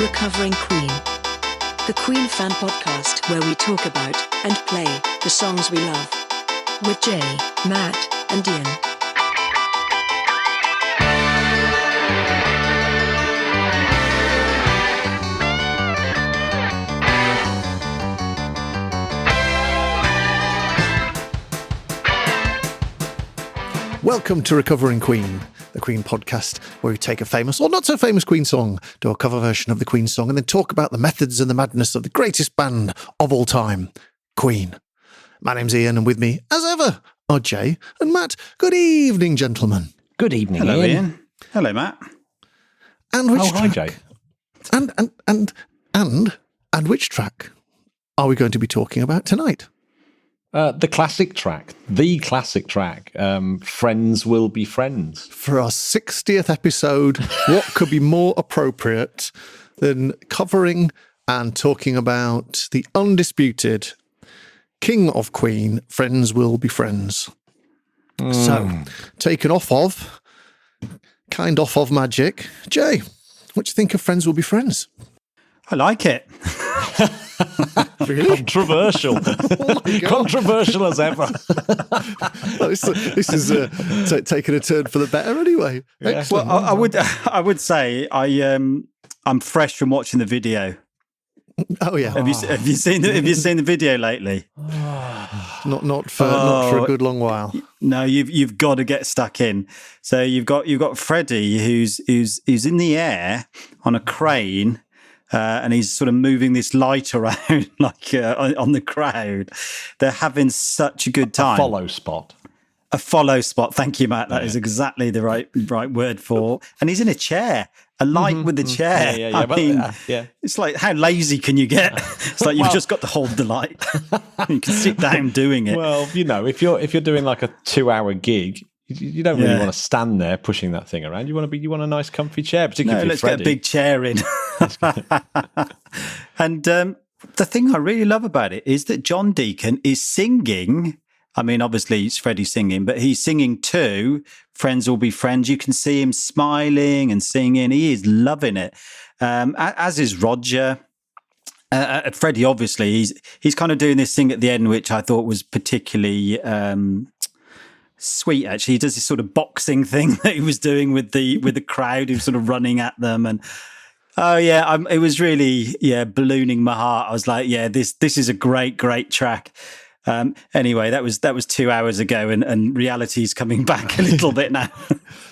Recovering Queen, the Queen fan podcast where we talk about and play the songs we love. With Jay, Matt, and Ian. Welcome to Recovering Queen, the Queen podcast, where we take a famous or not so famous Queen song, do a cover version of the Queen song, and then talk about the methods and the madness of the greatest band of all time, Queen. My name's Ian, and with me, as ever, are Jay and Matt. Good evening, gentlemen. Good evening, Hello, Ian. Hello, Matt. And which hi, track? Jay. And which track are we going to be talking about tonight? The classic track, Friends Will Be Friends. For our 60th episode, what could be more appropriate than covering and talking about the undisputed King of Queen, Friends Will Be Friends. So, taken off of magic. Jay, what do you think of Friends Will Be Friends? I like it. Really? Controversial. Controversial as ever. This is taking a turn for the better anyway. Yeah. Excellent. Well, I would say I'm fresh from watching the video. Oh yeah. Have you seen the video lately? Not for a good long while. No, you've got to get stuck in. So you've got Freddie who's in the air on a crane. And he's sort of moving this light around like on the crowd. They're having such a good time. A follow spot. Thank you, Matt. That is exactly the right word for. And he's in a chair, a light with the chair. Yeah. It's like, how lazy can you get? It's like you've just got to hold the light. You can sit down doing it. Well, if you're doing like a 2-hour gig, you don't really want to stand there pushing that thing around. You want a nice, comfy chair, particularly if you're let's get a big chair in. And the thing I really love about it is that John Deacon is singing. I mean, obviously it's Freddie singing, but he's singing too. Friends Will Be Friends. You can see him smiling and singing. He is loving it, as is Roger. Freddie, obviously, he's kind of doing this thing at the end, which I thought was particularly sweet. Actually, he does this sort of boxing thing that he was doing with the crowd who was sort of running at them, and it was really ballooning my heart. I was like, this is a great track. Anyway, that was 2 hours ago, and reality's coming back a little bit now.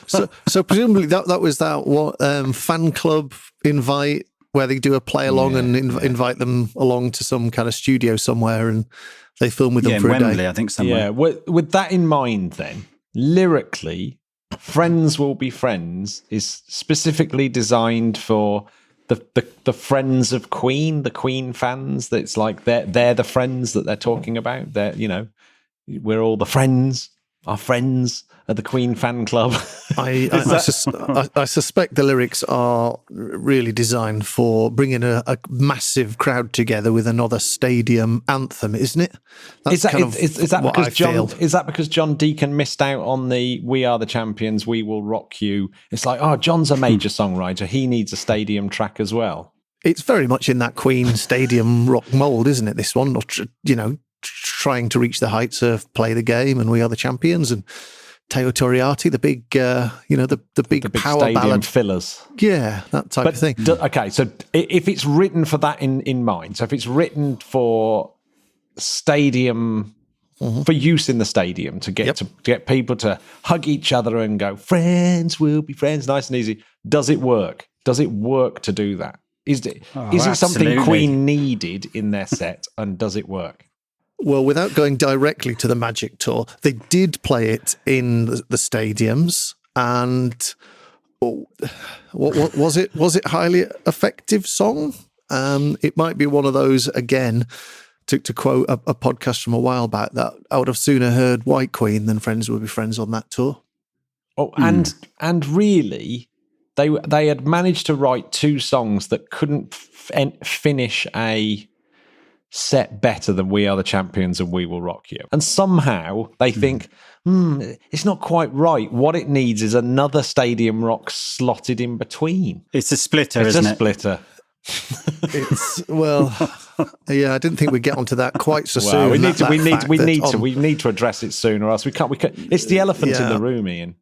so presumably that was that fan club invite where they do a play along and invite them along to some kind of studio somewhere and they film with them for Wembley, a day. I think somewhere. Yeah, with that in mind, then lyrically, Friends Will Be Friends is specifically designed for the friends of Queen, the Queen fans. That's like they're the friends that they're talking about. We're all the friends. Our friends at the Queen fan club. I suspect the lyrics are really designed for bringing a massive crowd together with another stadium anthem, isn't it? Is that because John Deacon missed out on the "We Are the Champions, We Will Rock You"? It's like, John's a major songwriter. He needs a stadium track as well. It's very much in that Queen stadium rock mold, isn't it? This one, trying to reach the heights of Play the Game and We Are the Champions and Teo Toriati, the big, the big power stadium ballad fillers. Yeah, that type of thing. Okay, so if it's written for that in mind, so if it's written for stadium, for use in the stadium to get people to hug each other and go, "Friends will be friends," nice and easy. Does it work? Does it work to do that? Is it something Queen needed in their set, and does it work? Well, without going directly to the Magic Tour, they did play it in the stadiums, and what was it? Was it highly effective song? It might be one of those again. To quote a podcast from a while back, that I would have sooner heard White Queen than Friends Will Be Friends on that tour. Oh, and really, they had managed to write two songs that couldn't finish a set better than We Are the Champions and We Will Rock You. And somehow they think, it's not quite right. What it needs is another stadium rock slotted in between. It's a splitter, isn't it? It's a splitter. It's I didn't think we'd get onto that quite so soon. Well, we need to address it soon, or else we can't. It's the elephant in the room, Ian.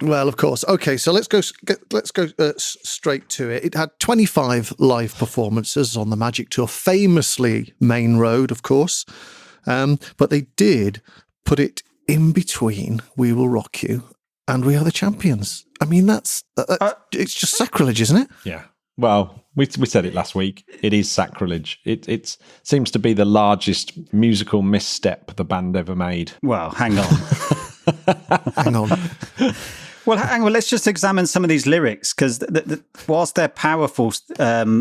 Well, of course. Okay, so let's go straight to it. It had 25 live performances on the Magic Tour, famously Main Road, of course. But they did put it in between We Will Rock You and We Are the Champions. I mean, it's just sacrilege, isn't it? Yeah. Well, we said it last week. It is sacrilege. It seems to be the largest musical misstep the band ever made. Well, hang on. Hang on. Well, hang on. Let's just examine some of these lyrics, because whilst they're powerful, as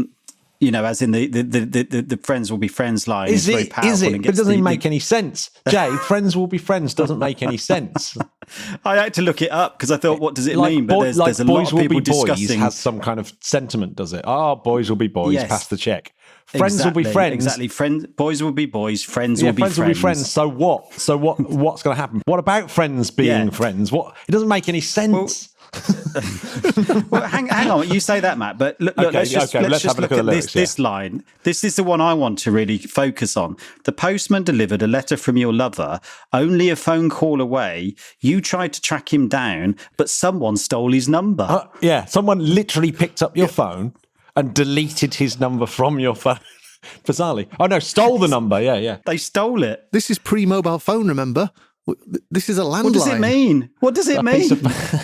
in the "friends will be friends" line is very powerful. Is it? But it doesn't make any sense. Jay, "friends will be friends" doesn't make any sense. I had to look it up because I thought, what does it mean? But there's a lot of people discussing. Has some kind of sentiment, does it? Boys will be boys. Yes. Pass the check. Friends will be friends. Exactly. Boys will be boys. Friends will be friends. Friends will be friends. So what? What's going to happen? What about friends being friends? What? It doesn't make any sense. Well, hang on. You say that, Matt. But let's just look at this line. This is the one I want to really focus on. The postman delivered a letter from your lover, only a phone call away. You tried to track him down, but someone stole his number. Someone literally picked up your phone and deleted his number from your phone. Bizarrely. Oh, no, stole the number. Yeah. They stole it. This is pre-mobile phone, remember? This is a landline. What does it mean?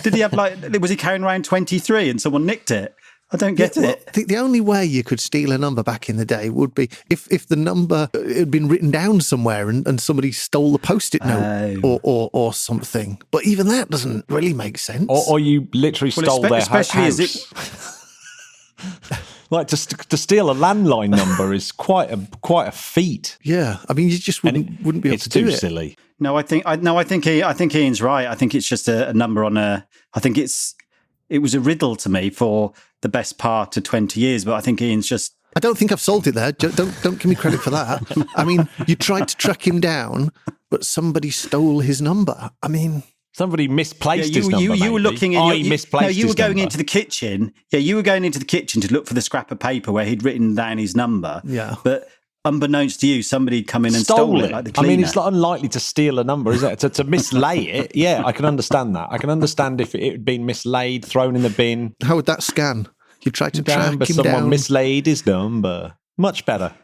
Did he have was he carrying around 23 and someone nicked it? I don't get it. The only way you could steal a number back in the day would be if the number had been written down somewhere and somebody stole the post-it note or something. But even that doesn't really make sense. Or you literally stole their house. Like to steal a landline number is quite a feat. Yeah, I mean you just wouldn't be able to do it. It's too silly. No, I think Ian's right. I think it's just a number on a. I think it was a riddle to me for the best part of 20 years, but I think Ian's just. I don't think I've solved it there. Don't give me credit for that. I mean, you tried to track him down, but somebody stole his number. I mean. Somebody misplaced his number. You were looking in. You were going number. into the kitchen. Yeah, you were going into the kitchen to look for the scrap of paper where he'd written down his number. Yeah, but unbeknownst to you, somebody had come in and stole it. Like the cleaner. I mean, it's not unlikely to steal a number, is it? To mislay it. Yeah, I can understand that. I can understand if it had been mislaid, thrown in the bin. How would that scan? You tried to track him down. Someone mislaid his number. Much better.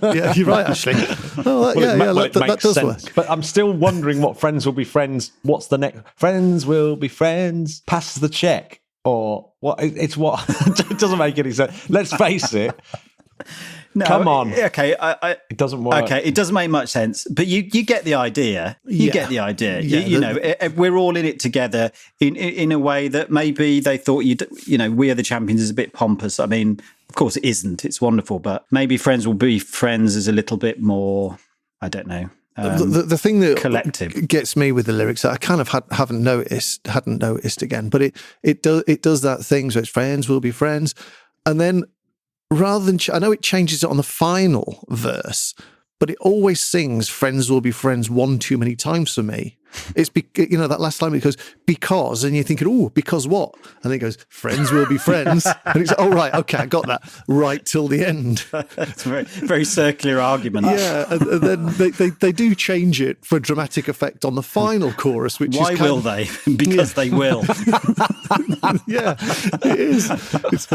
Yeah, you're right, actually. That does sense. Work. But I'm still wondering what friends will be friends. What's the next? Friends will be friends. Pass the check. Or what? It's what? It doesn't make any sense. Let's face it. No, come on. Okay, it doesn't work. Okay, it doesn't make much sense. But you get the idea. You get the idea. Yeah, we're all in it together in a way that maybe they thought We Are the Champions is a bit pompous. I mean, of course it isn't. It's wonderful, but maybe Friends Will Be Friends is a little bit more. I don't know. The thing that collective gets me with the lyrics that I kind of hadn't noticed again, but it does that thing. So it's Friends Will Be Friends, and then. Rather than, I know it changes it on the final verse, but it always sings "Friends will be friends" one too many times for me. It's that last line because and you're thinking, because what? And then it goes, "Friends will be friends," and it's right, okay, I got that right till the end. That's a very, very circular argument. Yeah, and then they do change it for dramatic effect on the final chorus, which why will they? Because they will. Yeah, it is. It's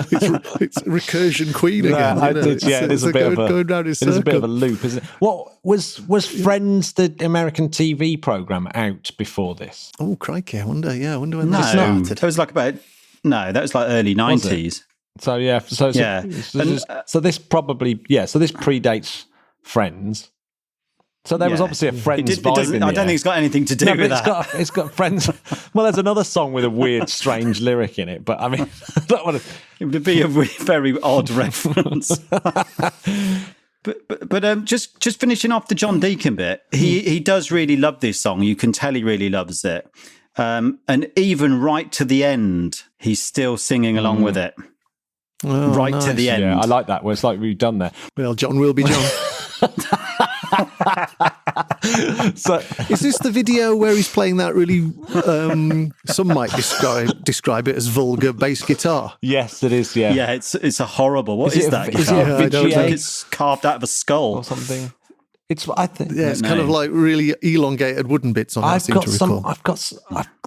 recursion Queen again. It is a bit of a going round in circle. It's a bit of a loop, isn't it? What was Friends, the American TV program, out before this? Oh crikey! I wonder when that started. It was that was like early 90s. So yeah, so this probably so this predates Friends. So there was obviously a Friends vibe in there. I don't think it's got anything to do with that. It's got Friends. Well, there's another song with a weird, strange lyric in it, but I mean, it would be a very odd reference. But just finishing off the John Deacon bit, he does really love this song. You can tell he really loves it, and even right to the end, he's still singing along with it. Oh, right to the end. Yeah, I like that. Where it's like we've done there. Well, John will be John. So is this the video where he's playing that really? Some might describe it as vulgar bass guitar. yes, it is. Yeah, Yeah, it's a horrible. What is that? Is it guitar? a I don't It's like VGA it's carved out of a skull. or something? It's I think. Yeah, it's kind of like really elongated wooden bits on. I seem to recall.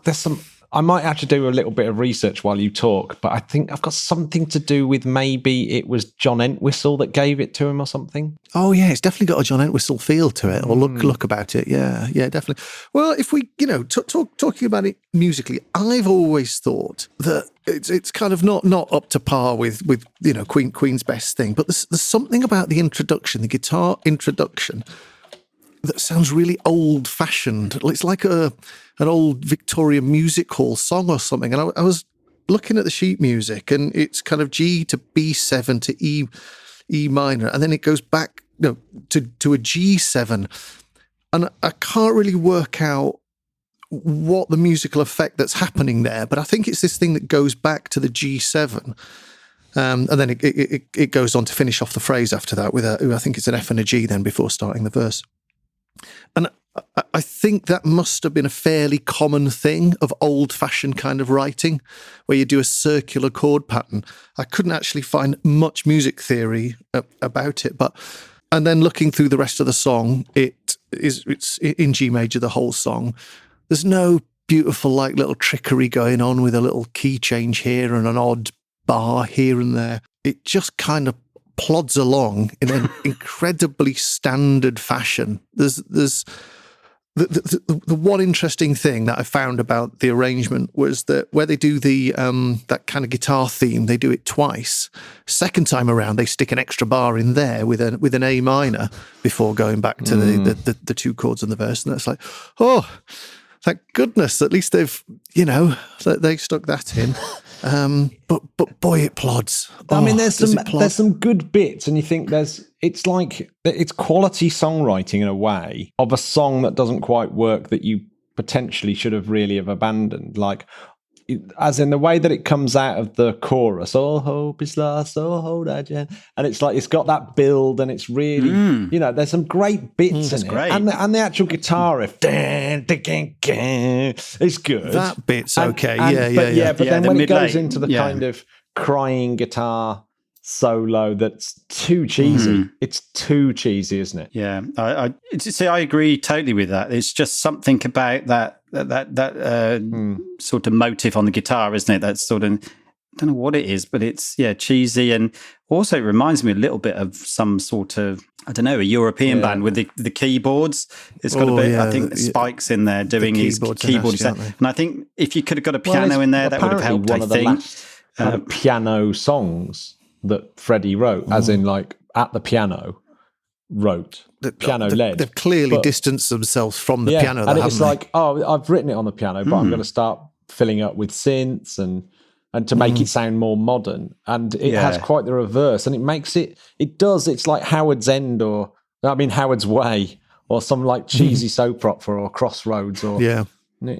There's some. I might have to do a little bit of research while you talk, but I think I've got something to do with maybe it was John Entwistle that gave it to him or something. Oh yeah, it's definitely got a John Entwistle feel to it, or look about it. Yeah, definitely. Well, if we, talking about it musically, I've always thought that it's kind of not up to par with Queen's best thing, but there's something about the introduction, the guitar introduction, that sounds really old-fashioned. It's like an old Victorian music hall song or something. And I was looking at the sheet music, and it's kind of G to B7 to E minor, and then it goes back to a G7. And I can't really work out what the musical effect that's happening there, but I think it's this thing that goes back to the G7. And then it goes on to finish off the phrase after that with I think it's an F and a G then before starting the verse. And I think that must have been a fairly common thing of old-fashioned kind of writing, where you do a circular chord pattern. I couldn't actually find much music theory about it, and then looking through the rest of the song, it's in G major the whole song. There's no beautiful little trickery going on with a little key change here and an odd bar here and there. It just kind of plods along in an incredibly standard fashion. There's the one interesting thing that I found about the arrangement was that where they do the that kind of guitar theme, they do it twice. Second time around, they stick an extra bar in there with an A minor before going back to the two chords in the verse, and that's like, oh, thank goodness, at least they've they stuck that in. But boy, it plods. I mean, there's some good bits, and you think it's quality songwriting in a way of a song that doesn't quite work, that you potentially should have really have abandoned. Like, as in the way that it comes out of the chorus, all hope is lost, all hold again, and it's like it's got that build, and it's really there's some great bits in it, great. and the actual guitar riff, it's good. That bit's okay, but then when it goes mid-late, into the kind of crying guitar solo that's too cheesy. It's too cheesy, isn't it? Yeah, I agree totally with that. It's just something about that sort of motive on the guitar, isn't it? That sort of, I don't know what it is, but it's cheesy, and also it reminds me a little bit of some sort of, I don't know, a European band with the keyboards. It's got a bit, I think, spikes in there doing his keyboard. And I think if you could have got a piano in there, that would have helped. One of the last kind of piano songs that Freddie wrote, as in like at the piano wrote, piano led. They've clearly distanced themselves from the piano. And it's like, I've written it on the piano, but I'm going to start filling up with synths and to make it sound more modern. And it has quite the reverse. And it makes it's like Howard's End Howard's Way, or some like cheesy soap opera, or Crossroads, or now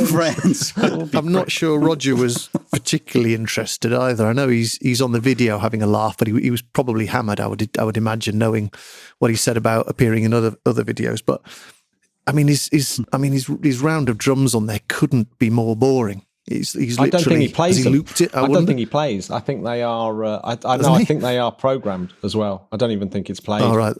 friends. I'm not sure Roger was particularly interested either. I know he's on the video having a laugh, but he was probably hammered. I would imagine, knowing what he said about appearing in other videos. But I mean, his round of drums on there couldn't be more boring. He's literally, I don't think he plays them. Looped it. I don't think he plays. I think they are. I think they are programmed as well. I don't even think it's played. All right.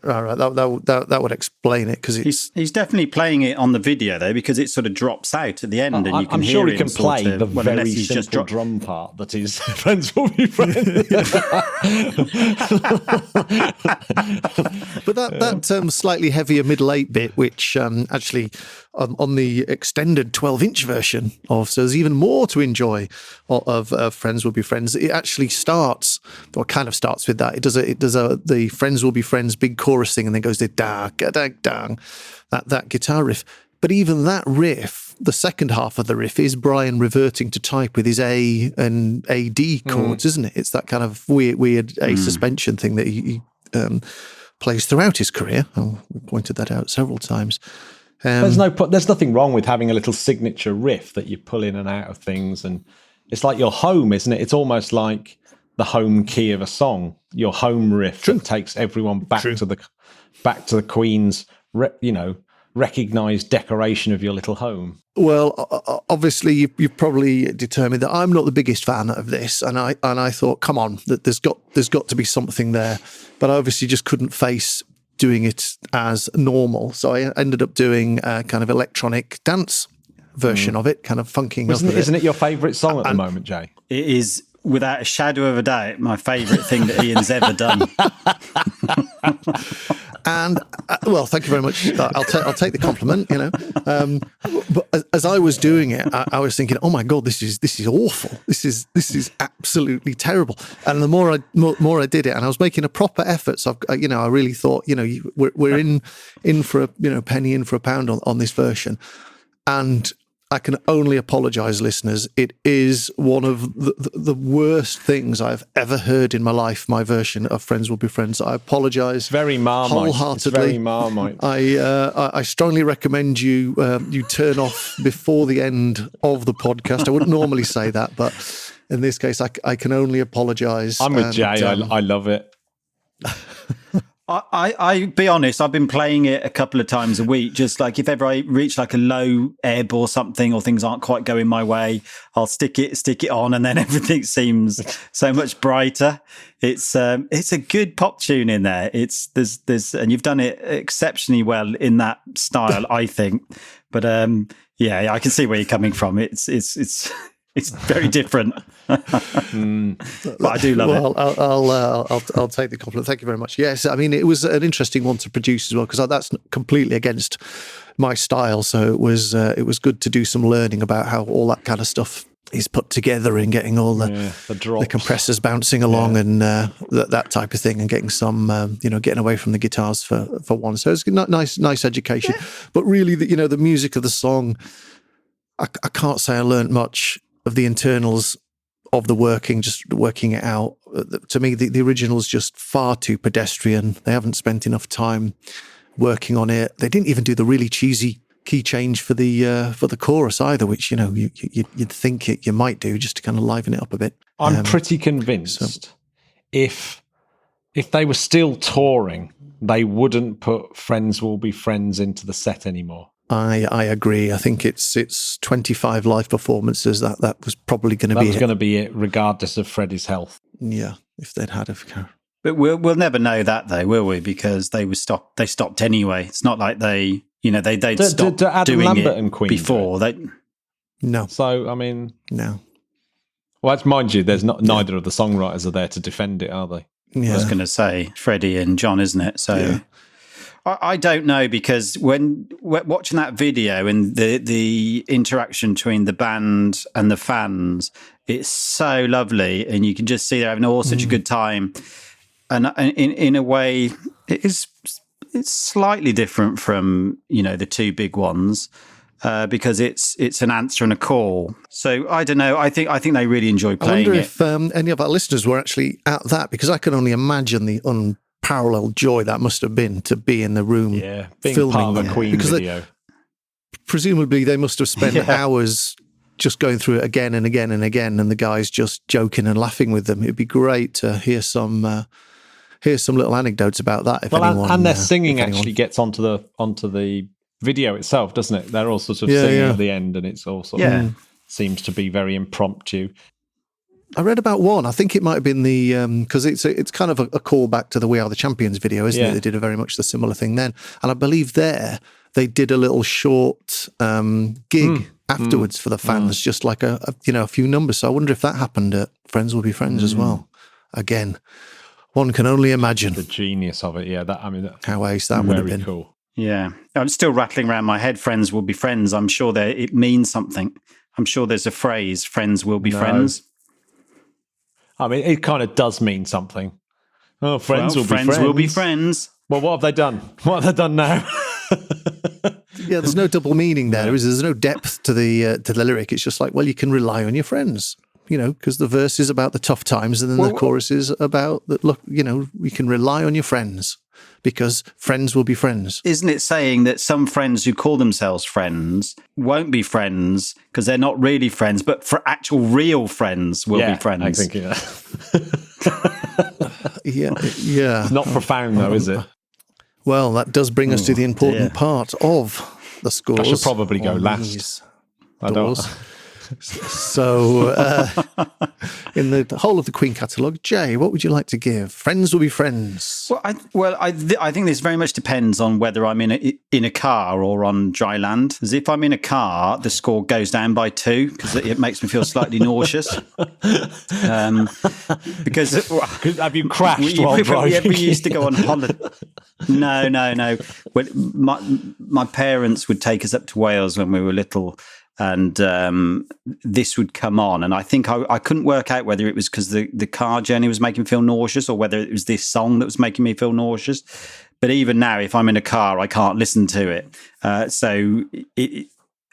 That would explain it, because he's definitely playing it on the video though, because it sort of drops out at the end, and you can hear sure he him can play the very simple drum part that his friends will be friends. But that slightly heavier middle 8 bit, which actually on the extended 12-inch version so there's even more to enjoy of Friends Will Be Friends. It actually starts, or kind of starts with that. It does the Friends Will Be Friends big chorus thing, and then goes to da da da, that guitar riff. But even that riff, the second half of the riff, is Brian reverting to type with his A and AD chords, isn't it? It's that kind of weird A suspension thing that he plays throughout his career. We pointed that out several times. There's nothing wrong with having a little signature riff that you pull in and out of things, and it's like your home, isn't it? It's almost like the home key of a song, your home riff that takes everyone back to the Queen's, recognised decoration of your little home. Well, obviously, you've probably determined that I'm not the biggest fan of this, and I thought, come on, that there's got to be something there, but I obviously just couldn't face doing it as normal, so I ended up doing a kind of electronic dance version of it, kind of funking up. Isn't it your favourite song at the moment, Jay? It is, without a shadow of a doubt, my favourite thing that Ian's ever done. And well, thank you very much. I'll take the compliment. But as I was doing it, I was thinking, "Oh my God, this is awful. This is absolutely terrible." And the more I did it, and I was making a proper effort. So I really thought, we're in for a penny in for a pound on this version, and I can only apologise, listeners. It is one of the worst things I've ever heard in my life, my version of Friends Will Be Friends. I apologise very Marmite. wholeheartedly. It's very Marmite. I strongly recommend you turn off before the end of the podcast. I wouldn't normally say that, but in this case, I can only apologise. I'm with Jay. I love it. I be honest, I've been playing it a couple of times a week, just like if ever I reach like a low ebb or something, or things aren't quite going my way, I'll stick it on, and then everything seems so much brighter. It's a good pop tune in there. There's and you've done it exceptionally well in that style, I think. But yeah, I can see where you're coming from. It's very different, but I do love it. I'll take the compliment. Thank you very much. Yes, I mean, it was an interesting one to produce as well, because that's completely against my style. So it was good to do some learning about how all that kind of stuff is put together, and getting all the compressors bouncing along, and that type of thing, and getting some getting away from the guitars for one. So it's nice education. Yeah. But really, the music of the song, I can't say I learned much of the internals of the just working it out. To me, the original is just far too pedestrian. They haven't spent enough time working on it. They didn't even do the really cheesy key change for the chorus either, which you'd think you might do, just to kind of liven it up a bit. I'm pretty convinced if they were still touring, they wouldn't put Friends Will Be Friends into the set anymore. I agree. I think it's 25 live performances. That was probably going to be it. That was going to be it, regardless of Freddie's health. Yeah, if they'd had a... But we'll never know that, though, will we? Because they stopped anyway. It's not like they'd stopped doing Lambert it and Queen before. No. So, I mean... No. Well, mind you, there's neither of the songwriters are there to defend it, are they? Yeah. I was going to say Freddie and John, isn't it? So... Yeah. I don't know, because when watching that video and the interaction between the band and the fans, it's so lovely, and you can just see they're having such a good time. And in a way, it's slightly different from the two big ones, because it's an answer and a call. So I don't know. I think they really enjoy playing it. I wonder if any of our listeners were actually at that, because I can only imagine the unparalleled joy that must have been to be in the room, being filming part of a Queen video. Presumably they must have spent hours just going through it again and again and again, and the guys just joking and laughing with them. It'd be great to hear some little anecdotes about that. And their singing actually gets onto the video itself, doesn't it? They're all sort of singing at the end, and it's all sort of seems to be very impromptu. I read about one. I think it might have been because it's kind of a callback to the We Are the Champions video, isn't it? They did a very much the similar thing then, and I believe they did a little short gig afterwards for the fans, just like a few numbers. So I wonder if that happened at Friends Will Be Friends as well. Again, one can only imagine the genius of it. Yeah, how ace that would have been. Cool. Yeah, I'm still rattling around my head. Friends will be friends. I'm sure it means something. I'm sure there's a phrase. Friends will be friends. I mean, it kind of does mean something. Oh, friends will be friends. Well, what have they done? What have they done now? Yeah, there's no double meaning there. There's no depth to the lyric. It's just like, well, you can rely on your friends, because the verse is about the tough times, and then the chorus is about that. Look, we can rely on your friends, because friends will be friends. Isn't it saying that some friends who call themselves friends won't be friends because they're not really friends, but for actual real friends will be friends? I think, Yeah. Not profound though, is it? Well, that does bring us to the important part of the scores. I should probably go on last. these I don't. doors. So, in the whole of the Queen catalogue, Jay, what would you like to give? Friends will be friends. Well, I think this very much depends on whether I'm in a car or on dry land. As if I'm in a car, the score goes down by 2 because it makes me feel slightly nauseous. Because have you crashed while driving? We used to go on holiday. No. When my parents would take us up to Wales when we were little. And this would come on, and I think I couldn't work out whether it was because the car journey was making me feel nauseous or whether it was this song that was making me feel nauseous. But even now, if I'm in a car, I can't listen to it.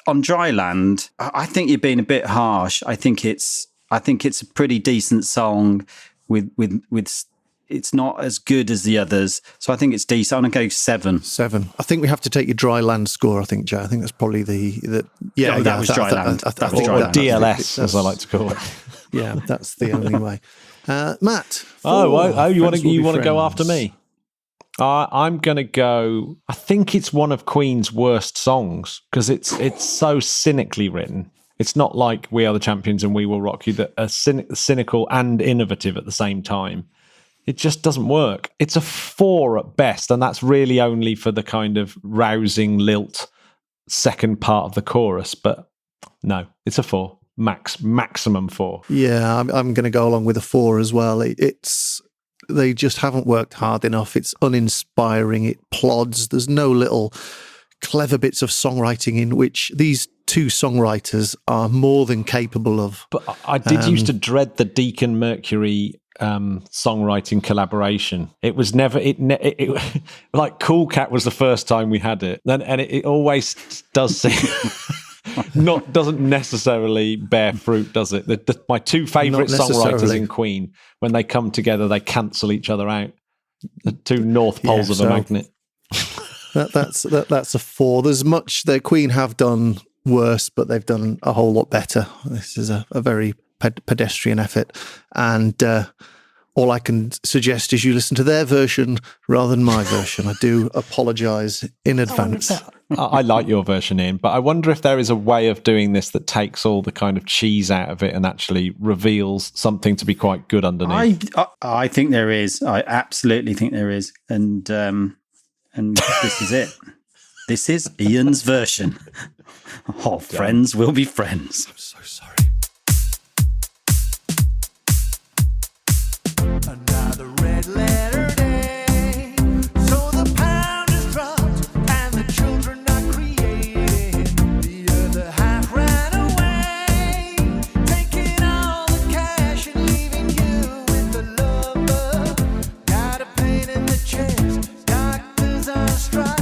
On dry land, I think you're being a bit harsh. I think it's a pretty decent song with it's not as good as the others. So I think it's decent. I'm going to go 7. 7. I think we have to take your dry land score, I think, Jay. I think that's probably that was dry land. I think Or DLS, as I like to call it. Yeah, that's the only way. Matt. You want to go after me? I'm going to go. I think it's one of Queen's worst songs because it's so cynically written. It's not like We Are the Champions and We Will Rock You that are cynical and innovative at the same time. It just doesn't work. It's a 4 at best, and that's really only for the kind of rousing lilt second part of the chorus. But no, it's a 4. Maximum 4. Yeah, I'm going to go along with a 4 as well. They just haven't worked hard enough. It's uninspiring. It plods. There's no little clever bits of songwriting in which these two songwriters are more than capable of. But I did used to dread the Deacon Mercury songwriting collaboration. It was never like Cool Cat was the first time we had it, and it always does seem doesn't necessarily bear fruit, does it? My two favourite songwriters in Queen, when they come together, they cancel each other out. The two north poles of a magnet. That's a 4. There's much the Queen have done worse, but they've done a whole lot better. This is a very pedestrian effort, and all I can suggest is you listen to their version rather than my version. I do apologise in advance. I like your version, Ian, but I wonder if there is a way of doing this that takes all the kind of cheese out of it and actually reveals something to be quite good underneath. I think there is. I absolutely think there is, and this is it. This is Ian's version. Oh, friends will be friends. I'm so sorry. Another red letter day. So the pound is dropped and the children are created. The other half ran away, taking all the cash and leaving you with the lover. Got a pain in the chest, doctors on strike.